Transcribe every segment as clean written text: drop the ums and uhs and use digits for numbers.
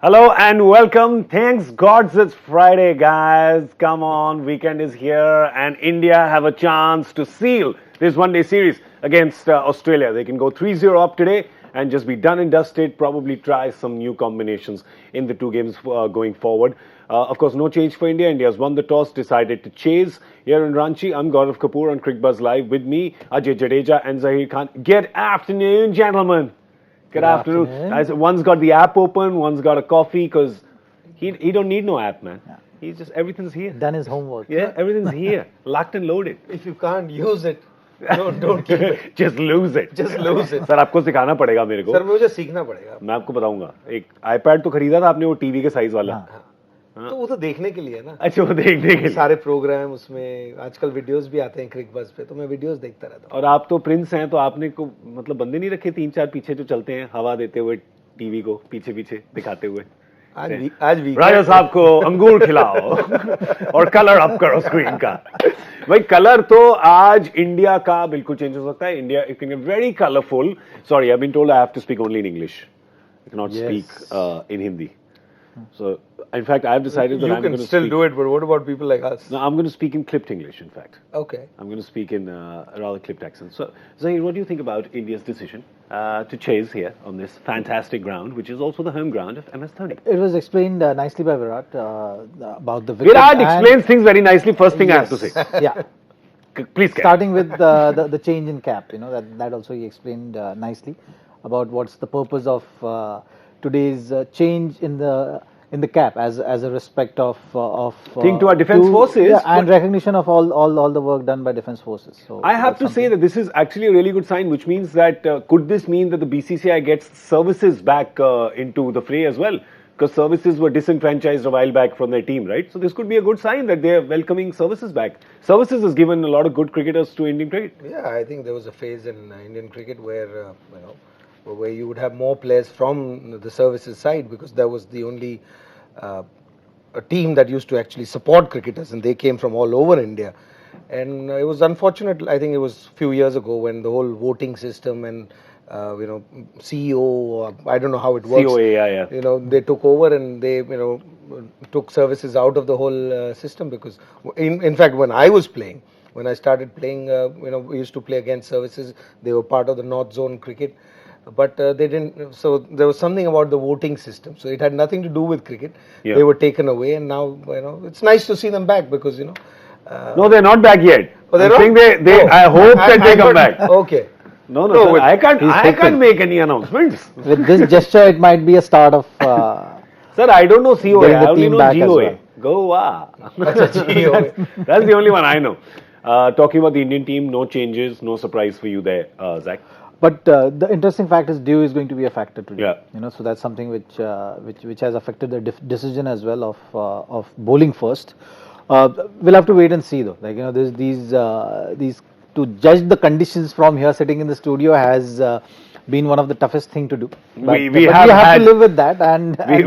Hello and welcome. Thanks God it's Friday, guys. Come on, weekend is here and India have a chance to seal this one-day series against Australia. They can go 3-0 up today and just be done and dusted, probably try some new combinations in the two games going forward. Of course, no change for India. India has won the toss, decided to chase. Here in Ranchi, I'm Gaurav Kapur on Cricbuzz Live. With me, Ajay, Jadeja and Zaheer Khan. Good afternoon, gentlemen. Good afternoon. One's got the app open, one's got a coffee, because he don't need no app, man. Yeah. He's just, everything's here. Done his homework. Yeah, everything's here. Locked and loaded. If you can't use it, don't keep it. Just lose it. Just lose it. Sir आपको सिखाना पड़ेगा मेरे को. Sir मुझे सीखना पड़ेगा. मैं आपको बताऊंगा. एक iPad तो खरीदा था आपने वो टीवी के साइज वाला. तो वो तो देखने के लिए ना. अच्छा वो देखने के लिए. सारे प्रोग्राम उसमें आजकल वीडियोस भी आते हैं क्रिकबज़ पे, तो मैं वीडियोस देखता रहता हूँ. और आप तो प्रिंस हैं, तो आपने को मतलब बंदे नहीं रखे 3-4 पीछे जो चलते हैं हवा देते हुए टीवी को पीछे पीछे दिखाते हुए. आज भी राजा साहब को अंगूर खिलाओ और कलर अप करो स्क्रीन का. भाई कलर तो आज इंडिया का बिल्कुल चेंज हो सकता है. India it can get very colourful. Sorry, I have been told I have to speak only in English. I can not speak in Hindi. So, in fact, I've decided that I'm going to You can still do it, but what about people like us? No, I'm going to speak in clipped English, in fact. Okay. I'm going to speak in a rather clipped accent. So, Zaheer, what do you think about India's decision to chase here on this fantastic ground, which is also the home ground of MS Dhoni? It was explained nicely by Virat about the wicket. Virat explains things very nicely. First thing I have to say. Yeah. Please, starting with the change in cap, that also he explained nicely about what's the purpose of today's change in the cap as a respect of think to our defense forces, and recognition of all the work done by defense forces. So I have to say that this is actually a really good sign, which means that could this mean that the BCCI gets services back into the fray as well? Because services were disenfranchised a while back from their team, right? So this could be a good sign that they are welcoming services back. Services has given a lot of good cricketers to Indian cricket. Yeah, I think there was a phase in Indian cricket where where you would have more players from the services side, because that was the only a team that used to actually support cricketers, and they came from all over India. And it was unfortunate, I think it was a few years ago, when the whole voting system and CEO, I don't know how it works. COA, yeah. They took over and they, took services out of the whole system, because in fact, when I was playing, when I started playing, we used to play against services. They were part of the North Zone cricket. But they didn't, so there was something about the voting system. So it had nothing to do with cricket. Yeah. They were taken away, and now, it's nice to see them back, because, no, they're not back yet. Oh, they're I think I hope that they come back. Okay. No, sir, I can't make any announcements. With this gesture, it might be a start of... Sir, I don't know COA, I only know GOA. Well. Goa. That's the only one I know. Talking about the Indian team, no changes, no surprise for you there, Zach. But the interesting fact is Dew is going to be a factor today. Yeah. So that's something which has affected the decision as well of bowling first. We'll have to wait and see though. There's these to judge the conditions from here sitting in the studio has been one of the toughest thing to do. But we have to live with that and carry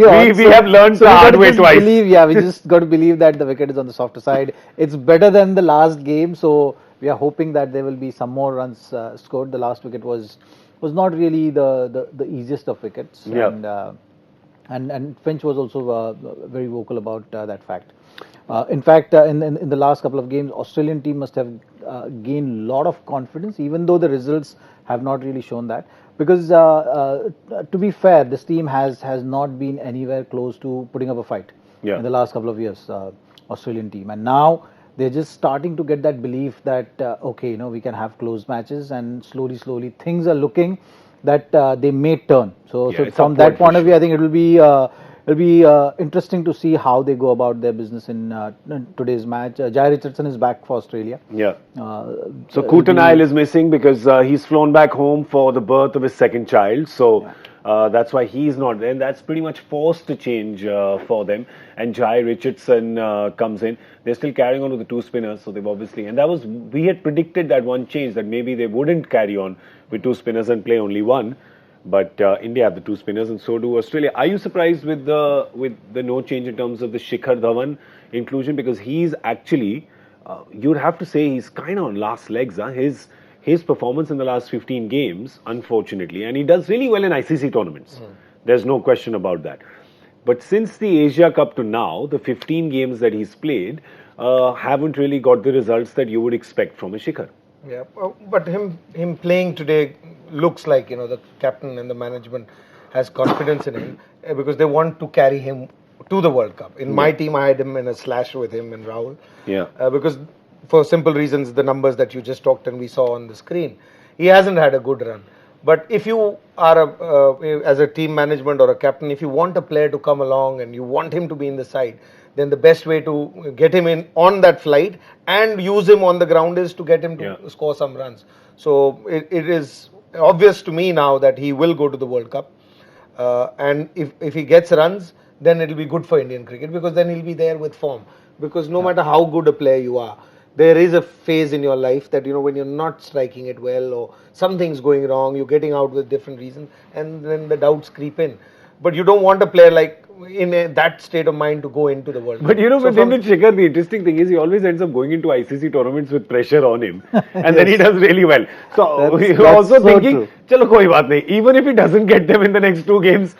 on. We have learned the hard way twice. We just got to believe that the wicket is on the softer side. It's better than the last game, so we are hoping that there will be some more runs scored. The last wicket was not really the easiest of wickets, and Finch was also very vocal about that fact. In fact, in the last couple of games, Australian team must have gained a lot of confidence, even though the results have not really shown that. Because to be fair, this team has not been anywhere close to putting up a fight in the last couple of years. Australian team, and now they're just starting to get that belief that we can have close matches, and slowly things are looking that they may turn. So from that point of view, I think it will be interesting to see how they go about their business in today's match. Jai Richardson is back for Australia. Yeah. So Kutanile is missing because he's flown back home for the birth of his second child. So. That's why he's not there, and that's pretty much forced to change for them. And Jai Richardson comes in. They're still carrying on with the two spinners, so they've obviously, and we had predicted that one change, that maybe they wouldn't carry on with two spinners and play only one. But India have the two spinners, and so do Australia. Are you surprised with the no change in terms of the Shikhar Dhawan inclusion? Because he's actually, you'd have to say he's kind of on last legs. His performance in the last 15 games, unfortunately, and he does really well in ICC tournaments. There's no question about that. But since the Asia Cup to now, the 15 games that he's played haven't really got the results that you would expect from a Shikhar. Yeah, but him playing today looks like, the captain and the management has confidence in him, because they want to carry him to the World Cup. In my team, I had him in a slash with him and Rahul. Yeah. Because for simple reasons, the numbers that you just talked and we saw on the screen, he hasn't had a good run. But if you are as a team management or a captain, if you want a player to come along and you want him to be in the side, then the best way to get him in on that flight and use him on the ground is to get him to score some runs. So it is obvious to me now that he will go to the World Cup. And if he gets runs, then it will be good for Indian cricket, because then he'll be there with form. Because no matter how good a player you are, there is a phase in your life that, when you're not striking it well or something's going wrong, you're getting out with different reasons, and then the doubts creep in. But you don't want a player like that state of mind to go into the World Cup. But with him with Shikhar, the interesting thing is he always ends up going into ICC tournaments with pressure on him, and then he does really well. So you're also so thinking, chalo koi baat nahi. Even if he doesn't get them in the next 2 games.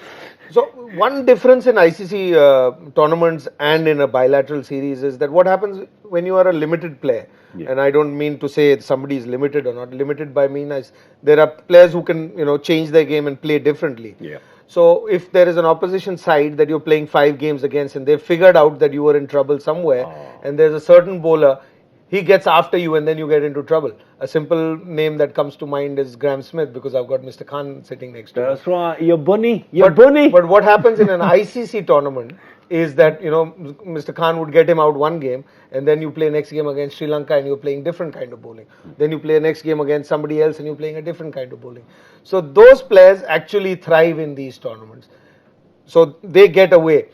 So one difference in ICC tournaments and in a bilateral series is that what happens when you are a limited player, and I don't mean to say somebody is limited or not. Limited by means there are players who can change their game and play differently. Yeah. So if there is an opposition side that you're playing 5 games against and they've figured out that you are in trouble somewhere, and there's a certain bowler, he gets after you and then you get into trouble. A simple name that comes to mind is Graham Smith, because I've got Mr. Khan sitting next to me. That's right. You're bunny. You're bunny. But what happens in an ICC tournament is that, Mr. Khan would get him out one game, and then you play next game against Sri Lanka and you're playing different kind of bowling. Then you play next game against somebody else and you're playing a different kind of bowling. So those players actually thrive in these tournaments. So they get away.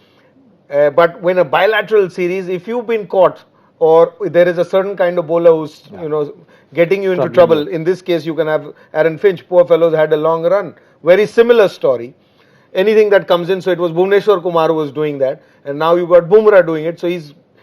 But when a bilateral series, if you've been caught, or there is a certain kind of bowler who's, getting you into trouble. In this case, you can have Aaron Finch. Poor fellow's had a long run. Very similar story. Anything that comes in, so it was Bhuvneshwar Kumar who was doing that, and now you got Bumrah doing it. So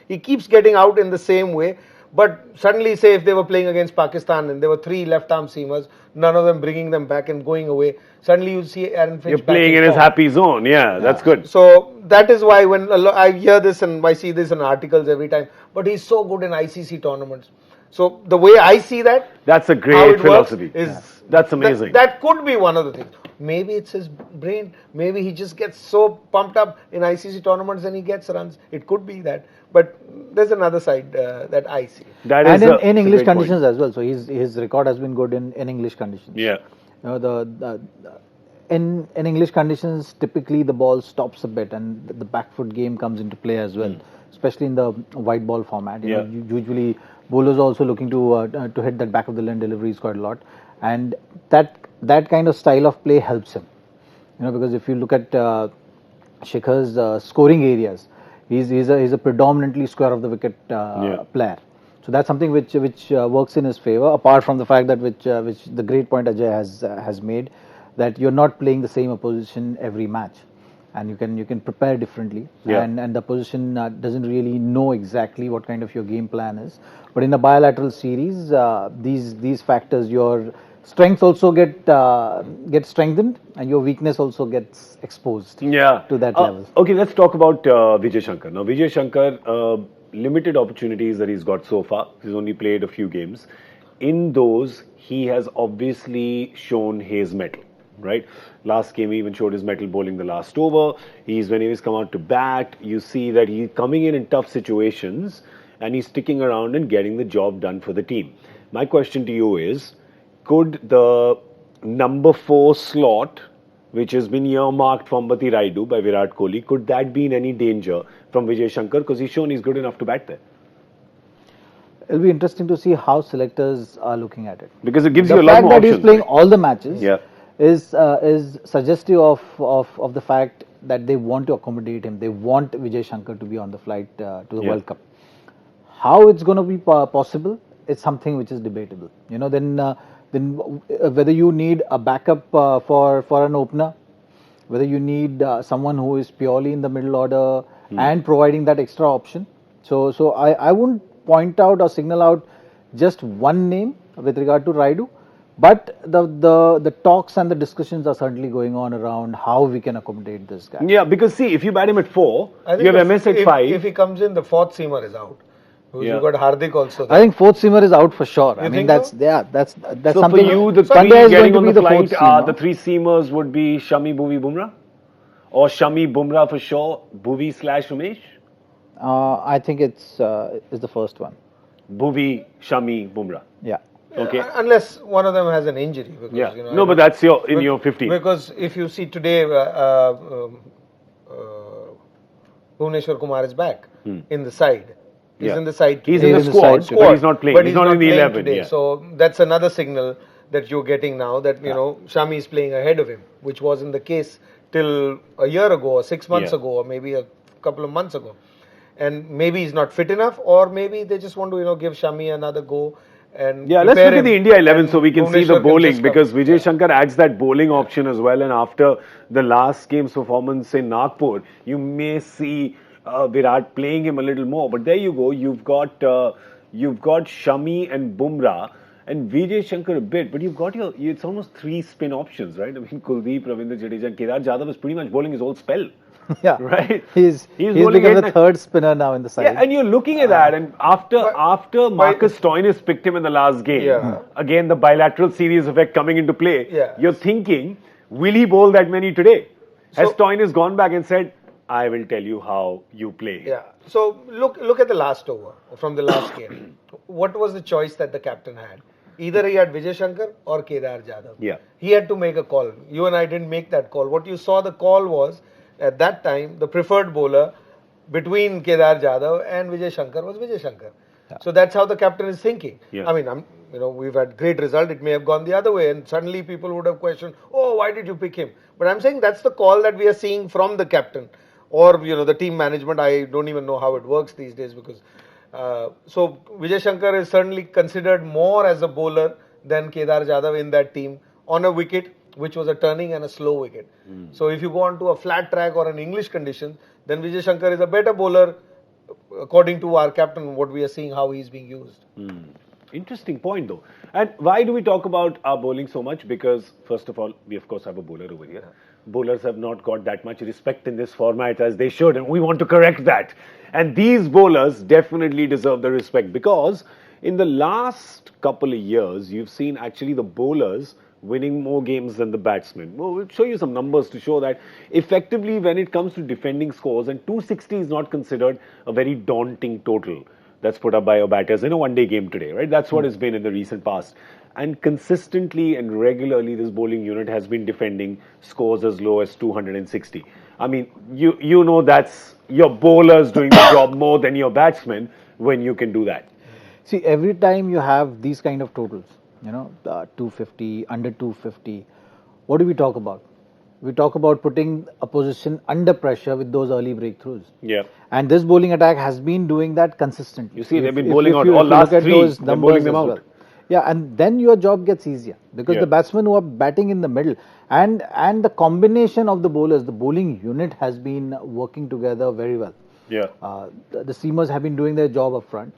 he keeps getting out in the same way. But suddenly, say if they were playing against Pakistan and there were 3 left-arm seamers, none of them bringing them back and going away, suddenly you see Aaron Finch. You're playing in his happy zone. Yeah, that's good. So that is why when I hear this and I see this in articles every time, but he's so good in ICC tournaments. So the way I see that, that's a great philosophy. That's amazing. That could be one of the things. Maybe it's his brain. Maybe he just gets so pumped up in ICC tournaments and he gets runs. It could be that. But there's another side that I see. That is in English conditions as well. So his record has been good in English conditions. Yeah. In English conditions, typically the ball stops a bit and the back foot game comes into play as well, especially in the white ball format. Usually bowlers are also looking to hit that back of the line deliveries quite a lot, and that kind of style of play helps him. Because if you look at Shikhar's scoring areas, he's a predominantly square of the wicket player. So that's something which works in his favor. Apart from the fact that which the great point Ajay has made, that you're not playing the same opposition every match, and you can prepare differently, and the opposition doesn't really know exactly what kind of your game plan is. But in a bilateral series, these factors, your strengths also get strengthened, and your weakness also gets exposed to that level. Okay, let's talk about Vijay Shankar. Now, Vijay Shankar, limited opportunities that he's got so far. He's only played a few games. In those, he has obviously shown his mettle, right? Last game, he even showed his mettle bowling the last over. When he's come out to bat, you see that he's coming in tough situations, and he's sticking around and getting the job done for the team. My question to you is, could the number 4 slot, which has been earmarked for Ambati Rayudu by Virat Kohli, could that be in any danger from Vijay Shankar? Because he's shown he's good enough to bat there. It'll be interesting to see how selectors are looking at it. Because it gives you a lot more options. The fact that he's playing all the matches is suggestive of the fact that they want to accommodate him. They want Vijay Shankar to be on the flight to the World Cup. How it's going to be possible, it's something which is debatable. Then whether you need a backup for an opener, whether you need someone who is purely in the middle order and providing that extra option. So I wouldn't point out or signal out just one name with regard to Rayudu, But the talks and the discussions are certainly going on around how we can accommodate this guy. Yeah, because see, if you bat him at 4, I you think have MS at 5. if he comes in, the fourth seamer is out. Because Yeah. you've got Hardik also there. I think fourth seamer is out for sure. I You mean, think so? that's So for something. you, the Pandya three is going getting to on be the the fourth flight, seamer. the three seamers would be Shami, Bhuvi, Bumrah? Or Shami, Bumrah for sure, Bhuvi / Umesh? I think it's the first one. Bhuvi, Shami, Bumrah. Yeah. Okay. Unless one of them has an injury. Because, Yeah. you know, No, but that's in your 15. Because if you see today, Bhuvneshwar Kumar is back in the side. He's Yeah. in the side. He's today. in the He's in the squad, side but he's not playing. But He's not in the playing 11. today. Yeah. So that's another signal that you're getting now that you know Shami is playing ahead of him, which wasn't the case till a year ago or 6 months Yeah. ago or maybe a couple of months ago. And maybe he's not fit enough, or maybe they just want to give Shami another go. And Yeah, let's prepare look at him, the India 11 and so we can see Bhuvneshwar the can bowling just come. because Vijay Shankar adds that bowling option as well. And after the last game's performance in Nagpur, you may see Virat playing him a little more. But there you go. You've got Shami and Bumrah and Vijay Shankar a bit, but you've got it's almost 3 spin options, right? I mean, Kuldeep, Ravindra Jadeja, and Kedar Jadhav is pretty much bowling his whole spell. Yeah. Right? He's bowling become eight, the nine- third spinner now in the side. Yeah, and you're looking at that, and after Marcus Stoinis picked him in the last game, Yeah. again the bilateral series effect coming into play, Yeah. you're thinking, will he bowl that many today? Has So- Stoinis gone back and said, I will tell you how you play? Yeah. So look at the last over from the last game. What was the choice that the captain had? Either he had Vijay Shankar or Kedar Jadhav. Yeah. He had to make a call. You and I didn't make that call. What you saw the call was at that time the preferred bowler between Kedar Jadhav and Vijay Shankar was Vijay Shankar. So that's how the captain is thinking. Yeah. I mean, we've had great result. It may have gone the other way, and suddenly people would have questioned, "Oh, why did you pick him?" But I'm saying that's the call that we are seeing from the captain, or the team management. I don't even know how it works these days because. So Vijay Shankar is certainly considered more as a bowler than Kedar Jadhav in that team on a wicket which was a turning and a slow wicket. So if you go on to a flat track or an English condition, then Vijay Shankar is a better bowler according to our captain, what we are seeing how he is being used. Interesting point though. And why do we talk about our bowling so much? Because first of all, we of course have a bowler over here. Bowlers have not got that much respect in this format as they should, and we want to correct that. And these bowlers definitely deserve the respect because in the last couple of years, you've seen actually the bowlers winning more games than the batsmen. Well, we'll show you some numbers to show that effectively when it comes to defending scores, and 260 is not considered a very daunting total that's put up by your batters in a one-day game today, right? That's what it's been in the recent past. And consistently and regularly, this bowling unit has been defending scores as low as 260. I mean, you know that's your bowlers doing the job more than your batsmen when you can do that. See, every time you have these kind of totals, 250, under 250, what do we talk about? We talk about putting opposition under pressure with those early breakthroughs. Yeah. And this bowling attack has been doing that consistently. You see, they've been bowling out you all last look at 3, those they're numbers bowling them as out. well. Yeah, and then your job gets easier because Yeah. the batsmen who are batting in the middle and the combination of the bowlers, the bowling unit has been working together very well. Yeah. The seamers have been doing their job up front.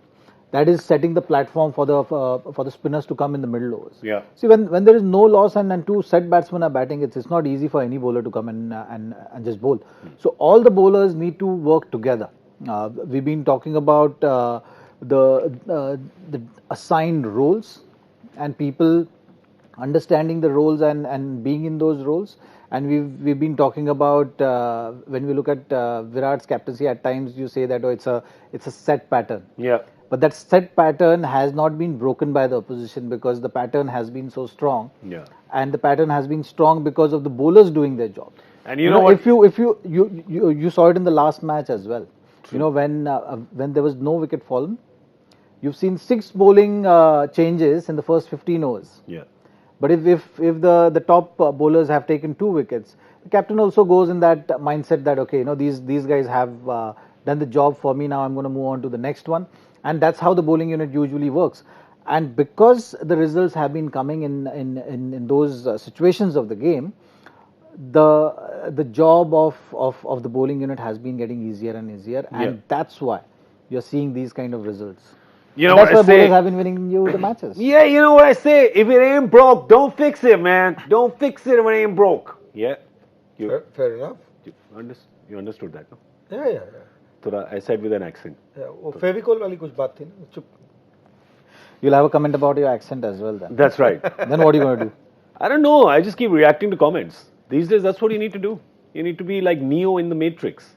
That is setting the platform for the spinners to come in the middle overs. Yeah. See, when there is no loss and two set batsmen are batting, it's not easy for any bowler to come and just bowl. So all the bowlers need to work together. We've been talking about the assigned roles and people understanding the roles and being in those roles. And we've been talking about when we look at Virat's captaincy, at times you say that it's a set pattern. Yeah. But that set pattern has not been broken by the opposition because the pattern has been so strong. Yeah. And the pattern has been strong because of the bowlers doing their job. And you know what? If you saw it in the last match as well. True. When there was no wicket fallen, you've seen 6 bowling changes in the first 15 overs. Yeah. But if the top bowlers have taken 2 wickets, the captain also goes in that mindset that okay, these guys have done the job for me. Now I'm going to move on to the next one, and that's how the bowling unit usually works. And because the results have been coming in those situations of the game, the job of the bowling unit has been getting easier and easier, and that's why you're seeing these kind of results. You know That's what why I bowlers say? have been winning you the matches. Yeah, you know what I say? If it ain't broke, don't fix it, man. Don't fix it when it ain't broke. Yeah. Fair enough. You understood that, no? Yeah. Thoda, I said with an accent. वो फेविकोल वाली कुछ बात थी ना चुप. You'll have a comment about your accent as well then. That's right. Then what are you going to do? I don't know. I just keep reacting to comments. These days, that's what you need to do. You need to be like Neo in the Matrix.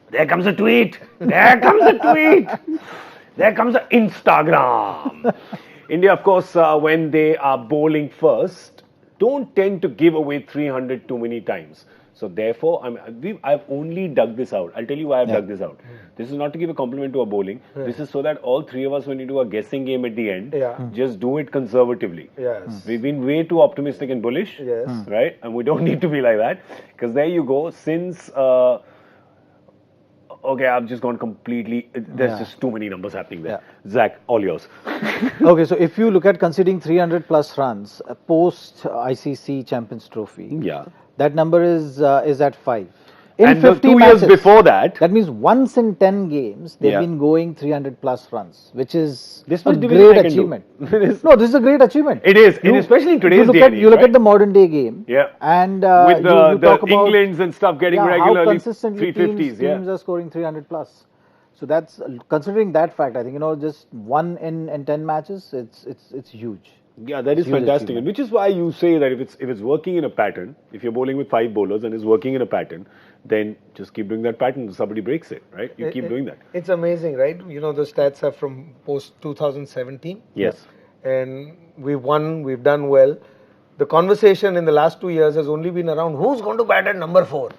There comes a tweet. There comes a tweet. There comes an Instagram. India, of course, when they are bowling first, don't tend to give away 300 too many times. So therefore, I've only dug this out. I'll tell you why I've dug this out. This is not to give a compliment to our bowling. This is so that all three of us, when you do a guessing game at the end, just do it conservatively. Yes. We've been way too optimistic and bullish. Yes. Right? And we don't need to be like that. Because there you go. Since... okay, I've just gone completely... There's just too many numbers happening there. Zach, all yours. Okay, so if you look at conceding 300 plus runs post ICC Champions Trophy, that number is at 5. In And 50 the 2 matches, years before that... That means once in 10 games, they've been going 300 plus runs, which is This a much division I great can do. achievement. No, this is a great achievement. It is, and especially in today's day and age, You look right? at the modern day game, and with you the talk about Englands and stuff getting how regularly consistently 350s. teams are scoring 300 plus. So that's considering that fact. I think just 1 in 10 matches. It's huge. Yeah, that is Huge fantastic, achievement. and which is why you say that if it's working in a pattern, if you're bowling with 5 bowlers and it's working in a pattern, then just keep doing that pattern until somebody breaks it, right? You keep doing that. It's amazing, right? You know, the stats are from post 2017. Yes. And we've won, we've done well. The conversation in the last 2 years has only been around who's going to bat at number 4.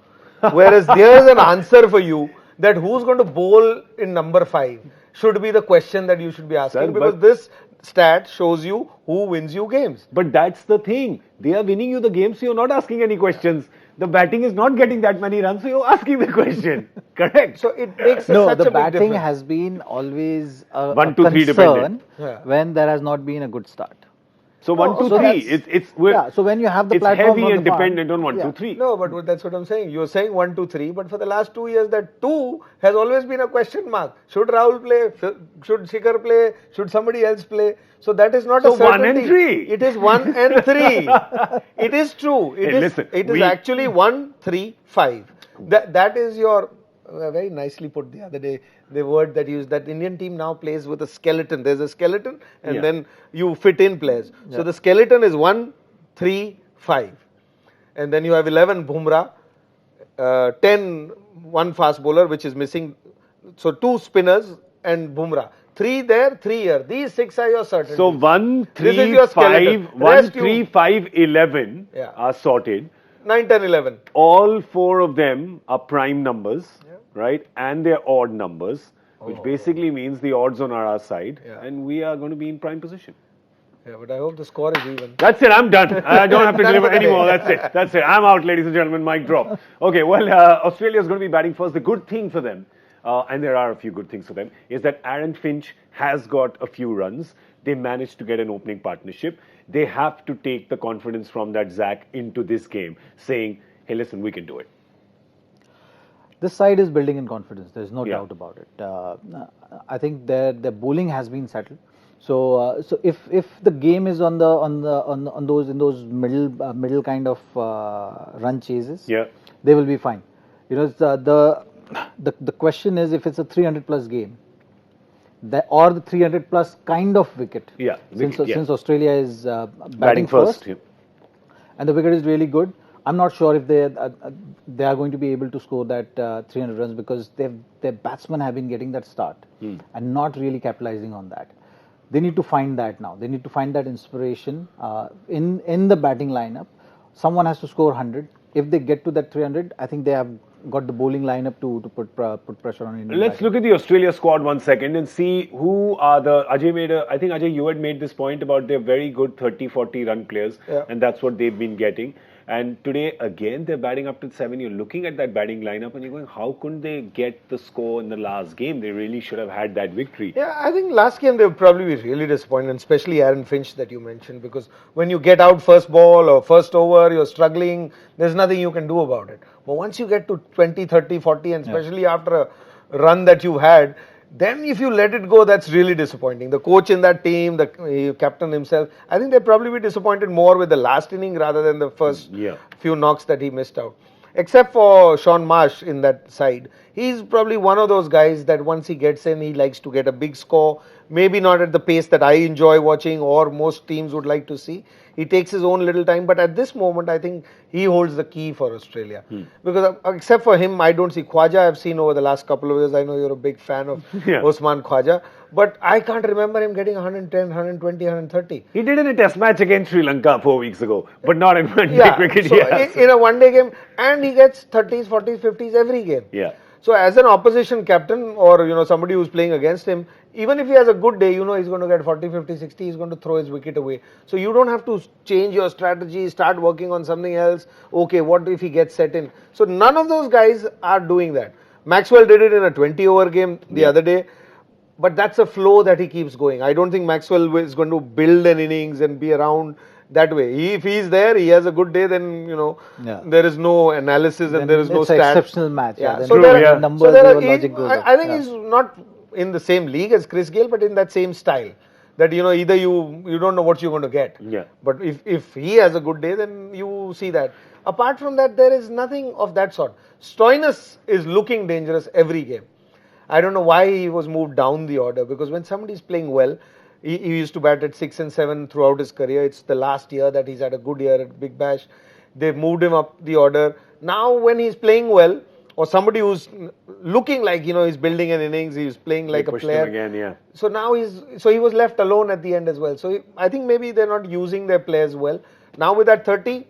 Whereas there's an answer for you that who's going to bowl in number 5 should be the question that you should be asking, Sir, because this stat shows you who wins you games. But that's the thing. They are winning you the game, so you're not asking any questions. The batting is not getting that many runs, so you're asking the question. Correct? So it makes such No, a the big batting difference. has been always a 1, 2, 3 concern dependent. when there has not been a good start. So 1, 2, so 3. that's- so when you have the it's platform heavy on and the farm, dependent on 1, 2, 3. No, but that's what I'm saying. You're saying 1, 2, 3, but for the last 2 years, that 2 has always been a question mark. Should Rahul play? Should Shikhar play? Should somebody else play? So that is not So a certainty. 1 and 3. It is 1 and 3. It is true. It Hey, is. listen, It is actually 1, 3, 5. That is your very nicely put the other day. The word that used, that Indian team now plays with a skeleton. There's a skeleton, and then you fit in players. So the skeleton is 1, 3, 5, and then you have 11 Bumrah, 10 one fast bowler which is missing. So 2 spinners and Bumrah. 3 there, 3 here. These 6 are your certainty. So 1, This is 3, your 5, skeleton. 1, Rest 3, you- 5, 11 Yeah. are sorted. 9, 10, 11. All 4 of them are prime numbers, right? And they're odd numbers, which basically means the odds on our side, and we are going to be in prime position. Yeah, but I hope the score is even. That's it. I'm done. I don't have to Done deliver for the anymore. day. That's it. That's it. I'm out, ladies and gentlemen. Mic drop. Okay, well, Australia is going to be batting first. The good thing for them, and there are a few good things for them, is that Aaron Finch has got a few runs. They managed to get an opening partnership. They have to take the confidence from that Zach into this game, saying, hey, listen, we can do it. This side is building in confidence. There's no doubt about it. I think their bowling has been settled. So if the game is on those middle kind of run chases, they will be fine. It's the question is if it's a 300 plus game, or the 300 plus kind of wicket. Since Australia is batting first, and the wicket is really good. I'm not sure if they are going to be able to score that 300 runs, because their batsmen have been getting that start and not really capitalizing on that. They need to find that now. They need to find that inspiration in the batting lineup. Someone has to score 100. If they get to that 300, I think they have got the bowling lineup to put pressure on India. Let's look at the Australia squad 1 second and see who are the... I think Ajay, you had made this point about their very good 30-40 run players, and that's what they've been getting. And today, again, they're batting up to 7. You're looking at that batting lineup and you're going, how couldn't they get the score in the last game? They really should have had that victory. Yeah, I think last game they would probably be really disappointed, and especially Aaron Finch that you mentioned, because when you get out first ball or first over, you're struggling, there's nothing you can do about it. But once you get to 20, 30, 40, and especially after run that you've had, then if you let it go, that's really disappointing. The coach in that team, the captain himself, I think they'd probably be disappointed more with the last inning rather than the first few knocks that he missed out. Except for Sean Marsh in that side. He's probably one of those guys that once he gets in, he likes to get a big score. Maybe not at the pace that I enjoy watching or most teams would like to see. He takes his own little time, but at this moment, I think he holds the key for Australia. Because except for him, I don't see Khwaja. I've seen over the last couple of years. I know you're a big fan of Osman Khwaja, but I can't remember him getting 110, 120, 130. He did in a test match against Sri Lanka 4 weeks ago, but not in one-day cricket. So in a one-day game, and he gets 30s, 40s, 50s every game. Yeah. So as an opposition captain or somebody who's playing against him, even if he has a good day, he's going to get 40, 50, 60, he's going to throw his wicket away. So you don't have to change your strategy, start working on something else. Okay, what if he gets set in? So none of those guys are doing that. Maxwell did it in a 20-over game the other day. But that's a flow that he keeps going. I don't think Maxwell is going to build an innings and be around that way. If he's there, he has a good day, then, there is no analysis and there is no stats. It's an exceptional match. Yeah. So there are numbers, logic goes up. I think he's not in the same league as Chris Gayle, but in that same style. That, either you don't know what you're going to get. Yeah. But if he has a good day, then you see that. Apart from that, there is nothing of that sort. Stoinis is looking dangerous every game. I don't know why he was moved down the order, because when somebody is playing well, he used to bat at 6 and 7 throughout his career. It's the last year that he's had a good year at Big Bash. They've moved him up the order. Now when he's playing well, or somebody who's looking like, he's building an innings, he's playing like a player. Him again, So now he was left alone at the end as well. So I think maybe they're not using their players well. Now with that 30,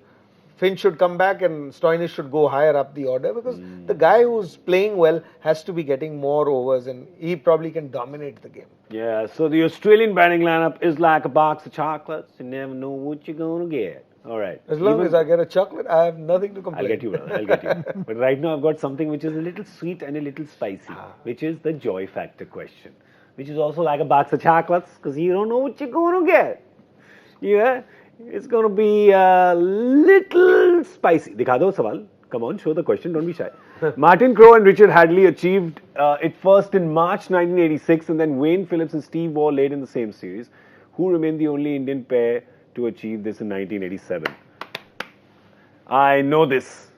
Finch should come back and Stoinis should go higher up the order, because the guy who's playing well has to be getting more overs and he probably can dominate the game. Yeah, so the Australian batting lineup is like a box of chocolates. You never know what you're going to get. All right. As long as I get a chocolate, I have nothing to complain. I'll get you, brother. I'll get you. But right now I've got something which is a little sweet and a little spicy, which is the joy factor question, which is also like a box of chocolates, because you don't know what you're going to get. Yeah? It's going to be a little spicy. Dikha do sawal. Come on, show the question. Don't be shy. Martin Crowe and Richard Hadley achieved it first in March 1986, and then Wayne Phillips and Steve Waugh late in the same series, who remained the only Indian pair to achieve this in 1987. I know this.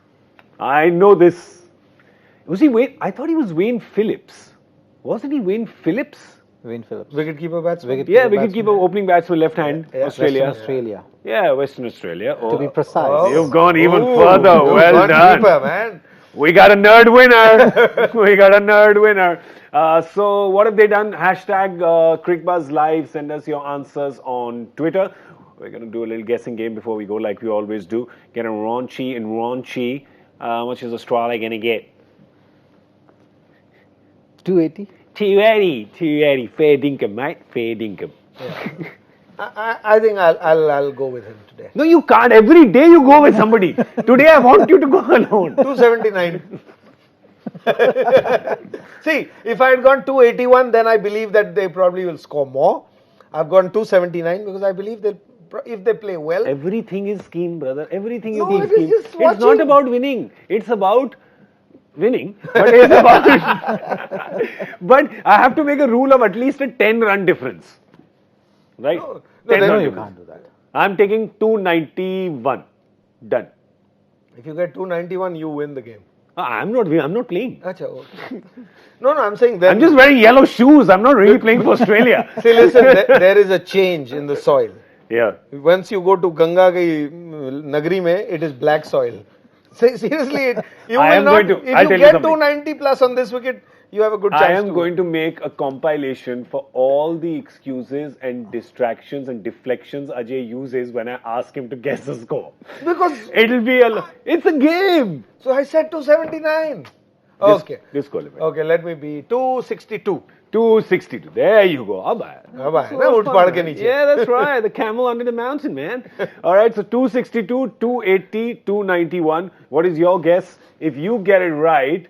Was he Wayne? I thought he was Wayne Phillips. Wasn't he Wayne Phillips? Wayne Phillips. Wicketkeeper batsman. Wicketkeeper, opening batsman, left hand, Australia. Western Australia. Yeah, Western Australia. To be precise. You've gone even further. Well done. Keeper, man. We got a nerd winner. So what have they done? Hashtag Cricbuzz Live. Send us your answers on Twitter. We're going to do a little guessing game before we go, like we always do. Get a Ranchi. How much is Australia going to get? 280. 280. Fair dinkum, mate. Fair dinkum. Yeah. I think I'll go with him today. No, you can't. Every day you go with somebody. Today I want you to go alone. 279. See, if I had gone 281, then I believe that they probably will score more. I've gone 279 because I believe if they play well. Everything is scheme, brother. Everything is No, scheme. just It's not about winning. It's about winning. But it's about. But I have to make a rule of at least a 10-run difference. Right? No, 10 then run you difference. can't do that. I'm taking 291. Done. If you get 291, you win the game. I'm not playing. Acha, okay. No, I'm saying that. I'm just wearing yellow shoes. I'm not really playing for Australia. See, listen, there is a change in the soil. Yeah. Once you go to Ganga ki Nagri mein, it is black soil. Seriously, you will not. If you get 290 plus on this wicket, you have a good chance. I am going to make a compilation for all the excuses and distractions and deflections Ajay uses when I ask him to guess the score. Because it'll be it's a game. So I said 279. Okay. This qualified. Okay, let me be 262. 262. There you go. Yeah, that's right. The camel under the mountain, man. All right, so 262, 280, 291. What is your guess? If you get it right,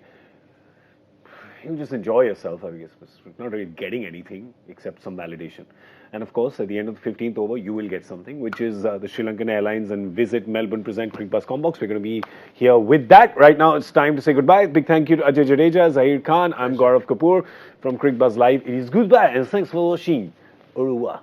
you just enjoy yourself, I guess. You're not really getting anything except some validation. And of course, at the end of the 15th over, you will get something, which is the Sri Lankan Airlines and Visit Melbourne present Cricbuzz Combox. We're going to be here with that. Right now, it's time to say goodbye. Big thank you to Ajay Jadeja, Zaheer Khan. I'm Gaurav Kapur from Cricbuzz Live. It is goodbye and thanks for watching. Au revoir.